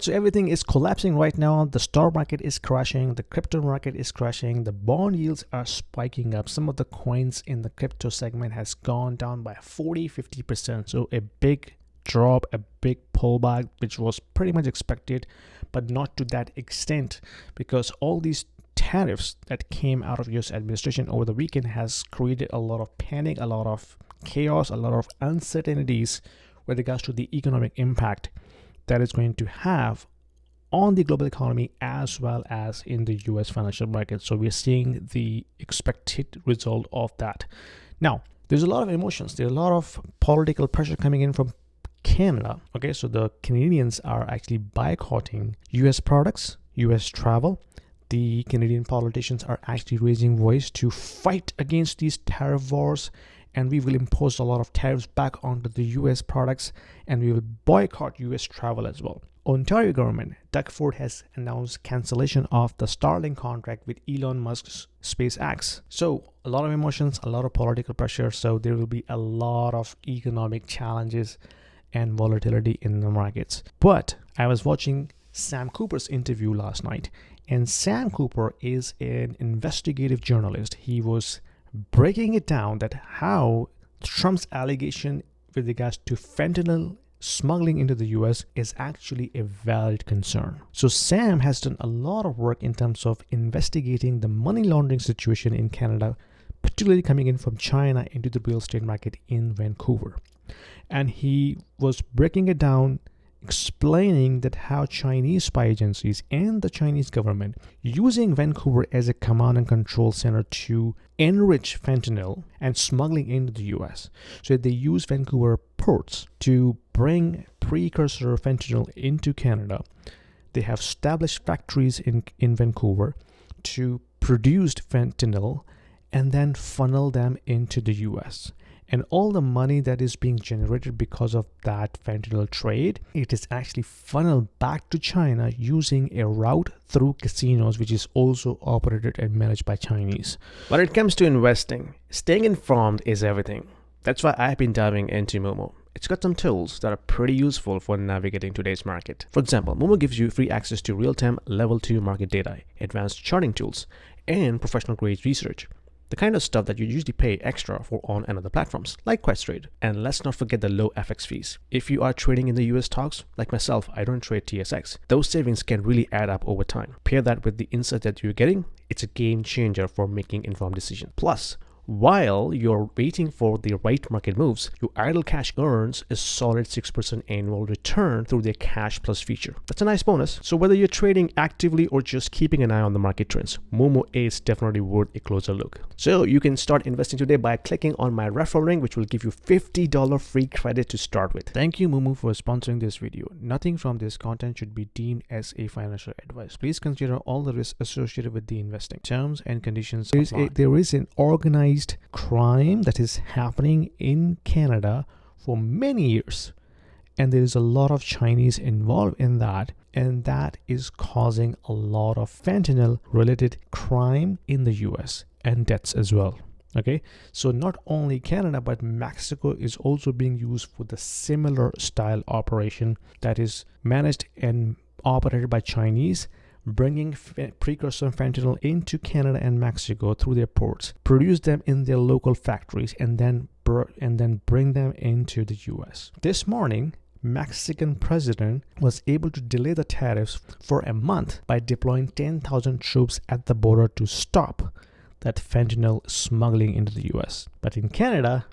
so everything is collapsing right now. The stock market is crashing, the crypto market is crashing, the bond yields are spiking up. Some of the coins in the crypto segment has gone down by 40-50%. So a big drop, a big pullback, which was pretty much expected, but not to that extent, because all these tariffs that came out of US administration over the weekend has created a lot of panic, a lot of chaos, a lot of uncertainties with regards to the economic impact that is going to have on the global economy as well as in the US financial market. So we're seeing the expected result of that. Now, there's a lot of emotions. There's a lot of political pressure coming in from Canada. Okay, so the Canadians are actually boycotting US products, US travel. The Canadian politicians are actually raising voice to fight against these tariff wars, and we will impose a lot of tariffs back onto the US products, and we will boycott US travel as well. Ontario government, Doug Ford has announced cancellation of the Starlink contract with Elon Musk's SpaceX. So a lot of emotions, a lot of political pressure. So there will be a lot of economic challenges and volatility in the markets. But I was watching Sam Cooper's interview last night, and Sam Cooper is an investigative journalist. He was breaking it down that how Trump's allegation with regards to fentanyl smuggling into the US is actually a valid concern. So Sam has done a lot of work in terms of investigating the money laundering situation in Canada, particularly coming in from China into the real estate market in Vancouver. And he was breaking it down, explaining that how Chinese spy agencies and the Chinese government using Vancouver as a command and control center to enrich fentanyl and smuggling into the US. So they use Vancouver ports to bring precursor fentanyl into Canada. They have established factories in Vancouver to produce fentanyl and then funnel them into the US. And all the money that is being generated because of that fentanyl trade, it is actually funneled back to China using a route through casinos, which is also operated and managed by Chinese. When it comes to investing, staying informed is everything. That's why I've been diving into Momo. It's got some tools that are pretty useful for navigating today's market. For example, Momo gives you free access to real-time level 2 market data, advanced charting tools, and professional-grade research. The kind of stuff that you usually pay extra for on other platforms like Questrade. And let's not forget the low FX fees. If you are trading in the US stocks, like myself, I don't trade TSX. Those savings can really add up over time. Pair that with the insight that you're getting, it's a game changer for making informed decisions. Plus, while you're waiting for the right market moves, your idle cash earns a solid 6% annual return through their Cash Plus feature. That's a nice bonus. So whether you're trading actively or just keeping an eye on the market trends, Momo is definitely worth a closer look. So you can start investing today by clicking on my referral link, which will give you $50 free credit to start with. Thank you, Momo, for sponsoring this video. Nothing from this content should be deemed as a financial advice. Please consider all the risks associated with the investing. Terms and conditions apply. There is an organized crime that is happening in Canada for many years, and there is a lot of Chinese involved in that, and that is causing a lot of fentanyl related crime in the US and deaths as well. Okay, so not only Canada but Mexico is also being used for the similar style operation that is managed and operated by Chinese, bringing precursor fentanyl into Canada and Mexico through their ports, produce them in their local factories, and then bring them into the US. This morning, Mexican president was able to delay the tariffs for a month by deploying 10,000 troops at the border to stop that fentanyl smuggling into the US. But in Canada,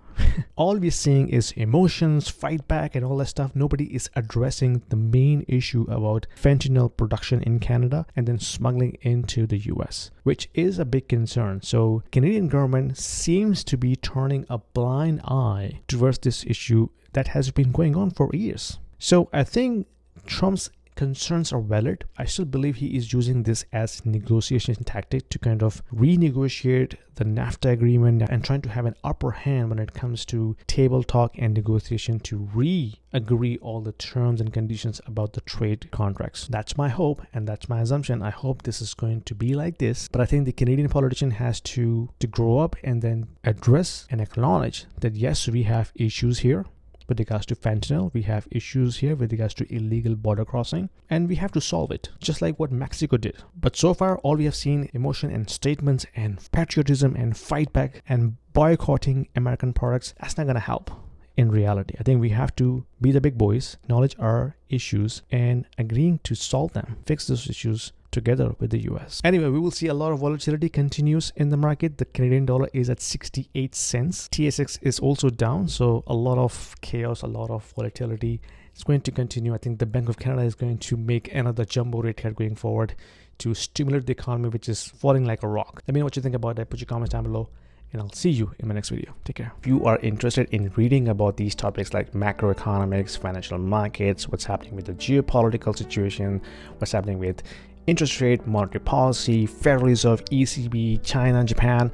all we're seeing is emotions, fight back, and all that stuff. Nobody is addressing the main issue about fentanyl production in Canada and then smuggling into the US, which is a big concern. So Canadian government seems to be turning a blind eye towards this issue that has been going on for years. So I think Trump's concerns are valid. I still believe he is using this as negotiation tactic to kind of renegotiate the NAFTA agreement and trying to have an upper hand when it comes to table talk and negotiation to re-agree all the terms and conditions about the trade contracts. That's my hope and that's my assumption. I hope this is going to be like this, but I think the Canadian politician has to grow up and then address and acknowledge that yes, we have issues here. with regards to fentanyl. We have issues here with regards to illegal border crossing, and we have to solve it, just like what Mexico did. But so far, all we have seen emotion and statements and patriotism and fight back and boycotting American products. That's not going to help. In reality, I think we have to be the big boys, acknowledge our issues, and agreeing to solve them, fix those issues together with the US. Anyway, we will see a lot of volatility continues in the market. The Canadian dollar is at 68 cents. TSX is also down, so a lot of chaos, a lot of volatility. It's going to continue. I think the Bank of Canada is going to make another jumbo rate cut going forward to stimulate the economy, which is falling like a rock. Let me know what you think about that. Put your comments down below, and I'll see you in my next video. Take care. If you are interested in reading about these topics like macroeconomics, financial markets, what's happening with the geopolitical situation, what's happening with interest rate, monetary policy, Federal Reserve, ECB, China, Japan,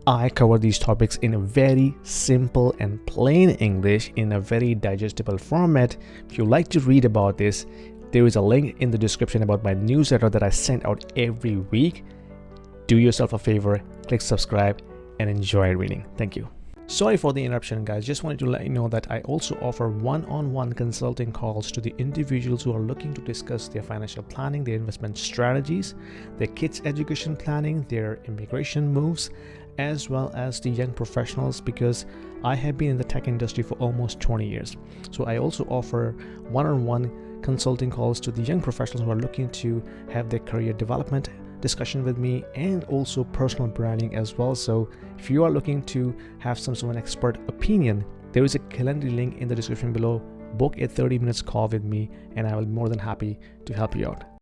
I cover these topics in a very simple and plain English in a very digestible format. If you like to read about this, there is a link in the description about my newsletter that I send out every week. Do yourself a favor, click subscribe, and enjoy reading. Thank you. Sorry for the interruption, guys. Just wanted to let you know that I also offer one-on-one consulting calls to the individuals who are looking to discuss their financial planning, their investment strategies, their kids' education planning, their immigration moves, as well as the young professionals, because I have been in the tech industry for almost 20 years. So I also offer one-on-one consulting calls to the young professionals who are looking to have their career development discussion with me, and also personal branding as well. So if you are looking to have some sort of an expert opinion, there is a calendar link in the description below. Book a 30 minutes call with me, and I will be more than happy to help you out.